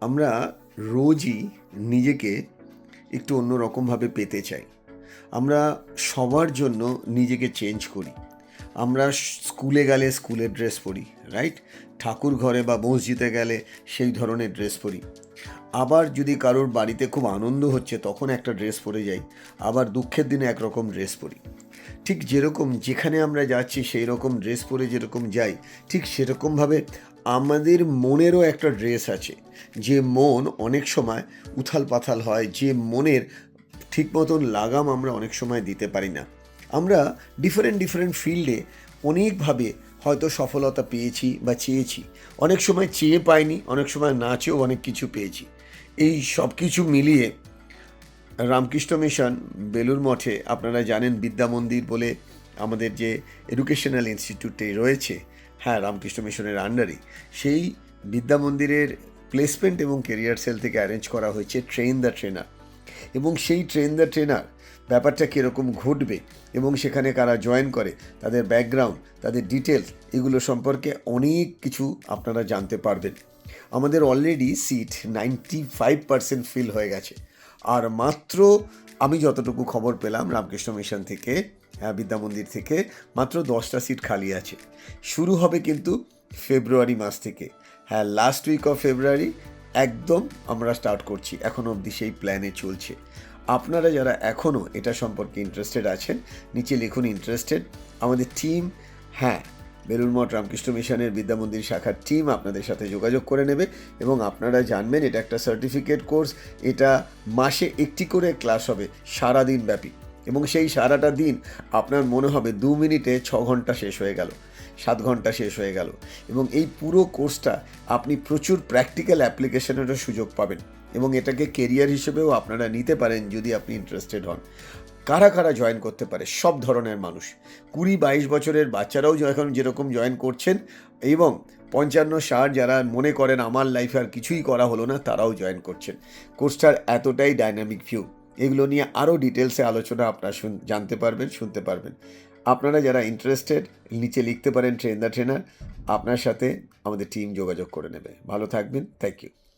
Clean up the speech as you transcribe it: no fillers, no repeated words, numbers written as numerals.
আমরা রোজই নিজেকে একটু অন্যরকমভাবে পেতে চাই। আমরা সবার জন্য নিজেকে চেঞ্জ করি। আমরা স্কুলে গেলে স্কুলের ড্রেস পরি, রাইট? ঠাকুর ঘরে বা মসজিদে গেলে সেই ধরনের ড্রেস পরি। আবার যদি কারোর বাড়িতে খুব আনন্দ হচ্ছে তখন একটা ড্রেস পরে যাই, আবার দুঃখের দিনে একরকম ড্রেস পরি। ঠিক যেরকম যেখানে আমরা যাচ্ছি সেই রকম ড্রেস পরে যেরকম যাই, ঠিক সেরকমভাবে আমাদের মনেরও একটা ড্রেস আছে। যে মন অনেক সময় উথাল পাথাল হয়, যে মনের ঠিক মতন লাগাম আমরা অনেক সময় দিতে পারি না। আমরা ডিফারেন্ট ডিফারেন্ট ফিল্ডে অনেকভাবে হয়তো সফলতা পেয়েছি বা চেয়েছি, অনেক সময় চেয়ে পাইনি, অনেক সময় না চেয়েও অনেক কিছু পেয়েছি। এই সব কিছু মিলিয়ে রামকৃষ্ণ মিশন বেলুড় মঠে, আপনারা জানেন বিদ্যা মন্দির বলে আমাদের যে এডুকেশনাল ইনস্টিটিউটটি রয়েছে, হ্যাঁ, রামকৃষ্ণ মিশনের আন্ডারে, সেই বিদ্যা মন্দিরের প্লেসমেন্ট এবং কেরিয়ার সেল থেকে অ্যারেঞ্জ করা হয়েছে ট্রেন দ্য ট্রেনার। এবং সেই ট্রেন দ্য ট্রেনার ব্যাপারটা কীরকম ঘটবে এবং সেখানে কারা জয়েন করে, তাদের ব্যাকগ্রাউন্ড, তাদের ডিটেলস, এগুলো সম্পর্কে অনেক কিছু আপনারা জানতে পারবেন। আমাদের অলরেডি সিট 95% ফিল হয়ে গেছে। আর মাত্র, আমি যতটুকু খবর পেলাম রামকৃষ্ণ মিশন থেকে, বিদ্যা মন্দির থেকে, মাত্র 10টা সিট খালি আছে। শুরু হবে কিন্তু ফেব্রুয়ারি মাস থেকে। হ্যাঁ, লাস্ট উইক অফ ফেব্রুয়ারি একদম আমরা স্টার্ট করছি। এখনও অবধি সেই প্ল্যানে চলছে। আপনারা যারা এখনও এটা সম্পর্কে ইন্টারেস্টেড আছেন, নিচে লিখুন ইন্টারেস্টেড। আমাদের টিম, হ্যাঁ, বেলুড় মঠ রামকৃষ্ণ মিশনের বিদ্যা মন্দির শাখার টিম আপনাদের সাথে যোগাযোগ করে নেবে। এবং আপনারা জানবেন এটা একটা সার্টিফিকেট কোর্স। এটা মাসে একটি করে ক্লাস হবে সারাদিন ব্যাপী, এবং সেই সারাটা দিন আপনার মনে হবে 2 মিনিটে 6 ঘন্টা শেষ হয়ে গেল, 7 ঘন্টা শেষ হয়ে গেল। এবং এই পুরো কোর্সটা আপনি প্রচুর প্র্যাকটিক্যাল অ্যাপ্লিকেশনেরও সুযোগ পাবেন, এবং এটাকে কেরিয়ার হিসেবেও আপনারা নিতে পারেন যদি আপনি ইন্টারেস্টেড হন। কারা কারা জয়েন করতে পারে? সব ধরনের মানুষ, 20-22 বছরের বাচ্চারাও এখন যেরকম জয়েন করছেন, এবং 55-60 যারা মনে করেন আমার লাইফে আর কিছুই করা হলো না, তারাও জয়েন করছেন। কোর্সটার এতটাই ডাইনামিক ভিউ, এগুলো নিয়ে আরও ডিটেলসে আলোচনা আপনারা জানতে পারবেন, শুনতে পারবেন। আপনারা যারা ইন্টারেস্টেড নিচে লিখতে পারেন ট্রেন দ্য ট্রেনার, আপনার সাথে আমাদের টিম যোগাযোগ করে নেবে। ভালো থাকবেন, থ্যাংক ইউ।